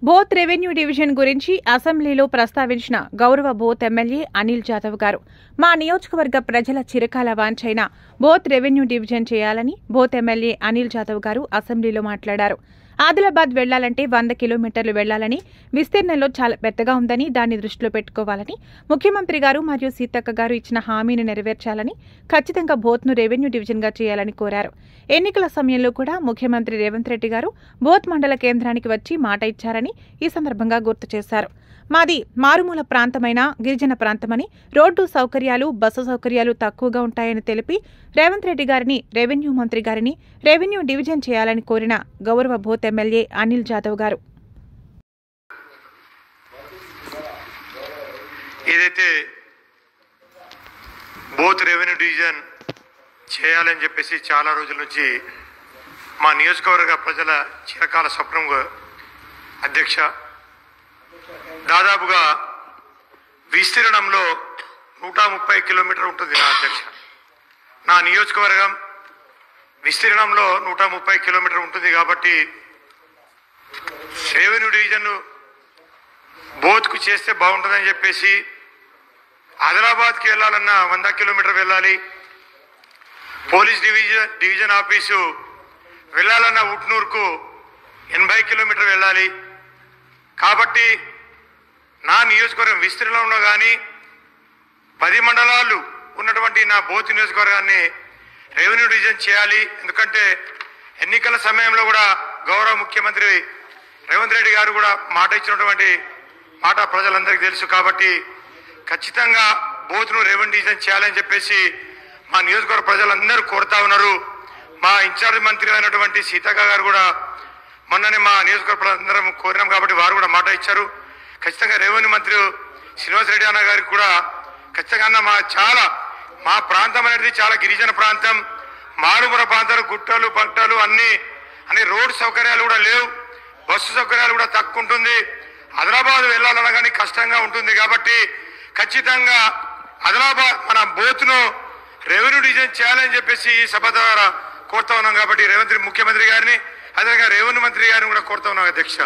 Both revenue division గురించి అసెంబ్లీలో ప్రస్తావించిన గౌరవ బోత్ ఎమ్మెల్యే అనిల్ జాదవ్ గారు మా నియోజకవర్గ ప్రజల చిరకాల వాంఛైన బోత్ రెవెన్యూ డివిజన్ చేయాలని బోత్ ఎమ్మెల్యే అనిల్ జాదవ్ గారు అసెంబ్లీలో మాట్లాడారు. ఆదిలాబాద్ వెళ్లాలంటే 100 కిలోమీటర్లు వెళ్లాలని, విస్తీర్ణంలో చాలా పెద్దగా ఉందని, దాన్ని దృష్టిలో పెట్టుకోవాలని, ముఖ్యమంత్రి గారు మరియు సీతక్క గారు ఇచ్చిన హామీని నెరవేర్చాలని, ఖచ్చితంగా బోత్ను రెవెన్యూ డివిజన్గా చేయాలని కోరారు. ఎన్నికల సమయంలో కూడా ముఖ్యమంత్రి రేవంత్ రెడ్డి గారు బోత్ మండల కేంద్రానికి వచ్చి మాట ఇచ్చారని ఈ సందర్భంగా గుర్తు చేశారు. మాది మారుమూల ప్రాంతమైన గిరిజన ప్రాంతమని, రోడ్డు సౌకర్యాలు, బస్సు సౌకర్యాలు తక్కువగా ఉంటాయని తెలిపి రేవంత్ రెడ్డి గారిని, రెవెన్యూ మంత్రి గారిని రెవెన్యూ డివిజన్ చేయాలని కోరిన గౌరవ బోత్ ఎమ్మెల్యే అనిల్ జాదవ్ గారు ఏదైతే బోత్ రెవెన్యూ డివిజన్ చేయాలని చెప్పేసి చాలా రోజుల నుంచి మా నియోజకవర్గ ప్రజల చిరకాల స్వప్నం అధ్యక్ష, దాదాపుగా విస్తీర్ణంలో 130 కిలోమీటర్లు ఉంటుంది నా అధ్యక్ష. నా నియోజకవర్గం విస్తీర్ణంలో 130 కిలోమీటర్లు ఉంటుంది కాబట్టి రెవెన్యూ డివిజన్ బోత్కు చేస్తే బాగుంటుందని చెప్పేసి ఆదిలాబాద్కి వెళ్ళాలన్నా 100 కిలోమీటర్ వెళ్ళాలి, పోలీస్ డివిజన్ ఆఫీసు వెళ్ళాలన్నా ఉట్నూరుకు 80 కిలోమీటర్ వెళ్ళాలి. కాబట్టి నా నియోజకవర్గం విస్తీర్ణంలో కానీ 10 మండలాలు ఉన్నటువంటి నా బోత్ నియోజకవర్గాన్ని రెవెన్యూ డివిజన్ చేయాలి. ఎందుకంటే ఎన్నికల సమయంలో కూడా గౌరవ ముఖ్యమంత్రి రేవంత్ రెడ్డి గారు కూడా మాట ఇచ్చినటువంటి మాట ప్రజలందరికీ తెలుసు. కాబట్టి ఖచ్చితంగా బోత్ను రెవెన్యూ డివిజన్ చేయాలని చెప్పేసి మా నియోజకవర్గ ప్రజలందరూ కోరుతా ఉన్నారు. మా ఇన్ఛార్జ్ మంత్రి అయినటువంటి సీతక్క గారు కూడా మొన్ననే మా నియోజకవర్గ ప్రజలందరం కోరినాం కాబట్టి వారు కూడా మాట ఇచ్చారు. ఖచ్చితంగా రెవెన్యూ మంత్రి శ్రీనివాస్ రెడ్డి అన్న గారికి కూడా ఖచ్చితంగా మా ప్రాంతం అనేది చాలా గిరిజన ప్రాంతం, మారుమూల ప్రాంతాలు, గుట్టలు పంటలు అన్ని రోడ్ సౌకర్యాలు కూడా లేవు, బస్సు సౌకర్యాలు కూడా తక్కువ ఉంటుంది, ఆదిలాబాద్ వెళ్ళాలన్నా కానీ కష్టంగా ఉంటుంది. కాబట్టి ఖచ్చితంగా ఆదిలాబాద్ మన బోత్ను రెవెన్యూ డివిజన్ చేయాలని చెప్పేసి ఈ సభ ద్వారా కోరుతా ఉన్నాం. కాబట్టి ముఖ్యమంత్రి గారిని అదేవిధంగా రెవెన్యూ మంత్రి గారిని కూడా కోరుతా ఉన్నాం అధ్యక్ష.